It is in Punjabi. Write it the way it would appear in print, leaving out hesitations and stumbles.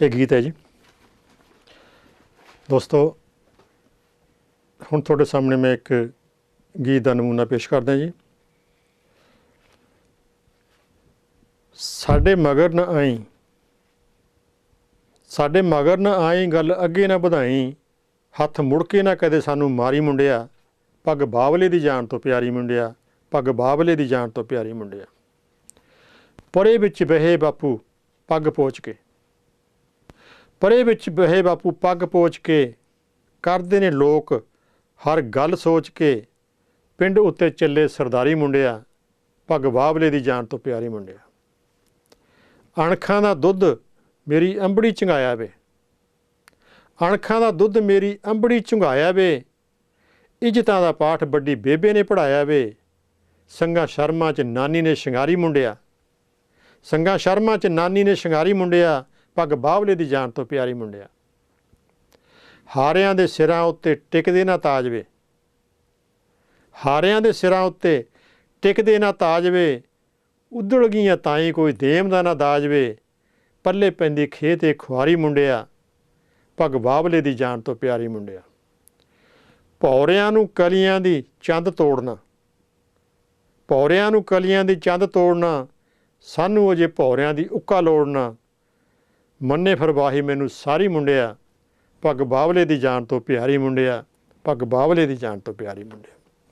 ਇਹ ਗੀਤ ਹੈ ਜੀ। ਦੋਸਤੋ ਹੁਣ ਤੁਹਾਡੇ ਸਾਹਮਣੇ ਮੈਂ ਇੱਕ ਗੀਤ ਦਾ ਨਮੂਨਾ ਪੇਸ਼ ਕਰਦਾ ਜੀ। ਸਾਡੇ ਮਗਰ ਨਾ ਆਈ, ਸਾਡੇ ਮਗਰ ਨਾ ਆਈ, ਗੱਲ ਅੱਗੇ ਨਾ ਵਧਾਈ, ਹੱਥ ਮੁੜ ਕੇ ਨਾ ਕਦੇ ਸਾਨੂੰ ਮਾਰੀ ਮੁੰਡਿਆ, ਪੱਗ ਬਾਬਲੇ ਦੀ ਜਾਨ ਤੋਂ ਪਿਆਰੀ ਮੁੰਡਿਆ, ਪੱਗ ਬਾਬਲੇ ਦੀ ਜਾਨ ਤੋਂ ਪਿਆਰੀ ਮੁੰਡਿਆ। ਪਰੇ ਵਿੱਚ ਬਹੇ ਬਾਪੂ ਪੱਗ ਪੋਚ ਕੇ, ਪਰੇ ਵਿੱਚ ਬਹੇ ਬਾਪੂ ਪੱਗ ਪੋਚ ਕੇ, ਕਰਦੇ ਨੇ ਲੋਕ ਹਰ ਗੱਲ ਸੋਚ ਕੇ, ਪਿੰਡ ਉੱਤੇ ਚੱਲੇ ਸਰਦਾਰੀ ਮੁੰਡਿਆ, ਪੱਗ ਬਾਬਲੇ ਦੀ ਜਾਨ ਤੋਂ ਪਿਆਰੀ ਮੁੰਡਿਆ। ਅਣਖਾਂ ਦਾ ਦੁੱਧ ਮੇਰੀ ਅੰਬੜੀ ਚੁੰਘਾਇਆ ਵੇ, ਅਣਖਾਂ ਦਾ ਦੁੱਧ ਮੇਰੀ ਅੰਬੜੀ ਚੁੰਘਾਇਆ ਵੇ, ਇੱਜ਼ਤਾਂ ਦਾ ਪਾਠ ਵੱਡੀ ਬੇਬੇ ਨੇ ਪੜ੍ਹਾਇਆ ਵੇ, ਸੰਗਾ ਸ਼ਰਮਾ 'ਚ ਨਾਨੀ ਨੇ ਸ਼ਿੰਗਾਰੀ ਮੁੰਡਿਆ, ਸੰਗਾ ਸ਼ਰਮਾ 'ਚ ਨਾਨੀ ਨੇ ਸ਼ਿੰਗਾਰੀ ਮੁੰਡਿਆ, ਪੱਗ ਬਾਬਲੇ ਦੀ ਜਾਨ ਤੋਂ ਪਿਆਰੀ ਮੁੰਡਿਆ। ਹਾਰਿਆਂ ਦੇ ਸਿਰਾਂ ਉੱਤੇ ਟਿਕਦੇ ਨਾ ਤਾਜ ਵੇ, ਹਾਰਿਆਂ ਦੇ ਸਿਰਾਂ ਉੱਤੇ ਟਿਕਦੇ ਨਾ ਤਾਜ ਵੇ, ਉਧੜ ਗਈਆਂ ਤਾਈ ਕੋਈ ਦੇਮ ਦਾ ਨਾ ਦਾਜ ਵੇ, ਪੱਲੇ ਪੈਂਦੀ ਖੇਤ ਏ ਖੁਆਰੀ ਮੁੰਡਿਆ, ਪੱਗ ਬਾਬਲੇ ਦੀ ਜਾਨ ਤੋਂ ਪਿਆਰੀ ਮੁੰਡਿਆ। ਭੌਰਿਆਂ ਨੂੰ ਕਲੀਆਂ ਦੀ ਚੰਦ ਤੋੜਨਾ, ਭੌਰਿਆਂ ਨੂੰ ਕਲੀਆਂ ਦੀ ਚੰਦ ਤੋੜਨਾ, ਸਾਨੂੰ ਅਜੇ ਭੌਰਿਆਂ ਦੀ ਉੱਕਾ ਲੋੜਨਾ, ਮੰਨੇ ਫਰਵਾਹੀ ਮੈਨੂੰ ਸਾਰੀ ਮੁੰਡਿਆ, ਪੱਗ ਬਾਬਲੇ ਦੀ ਜਾਨ ਤੋਂ ਪਿਆਰੀ ਮੁੰਡਿਆ, ਪੱਗ ਬਾਬਲੇ ਦੀ ਜਾਨ ਤੋਂ ਪਿਆਰੀ ਮੁੰਡਿਆ।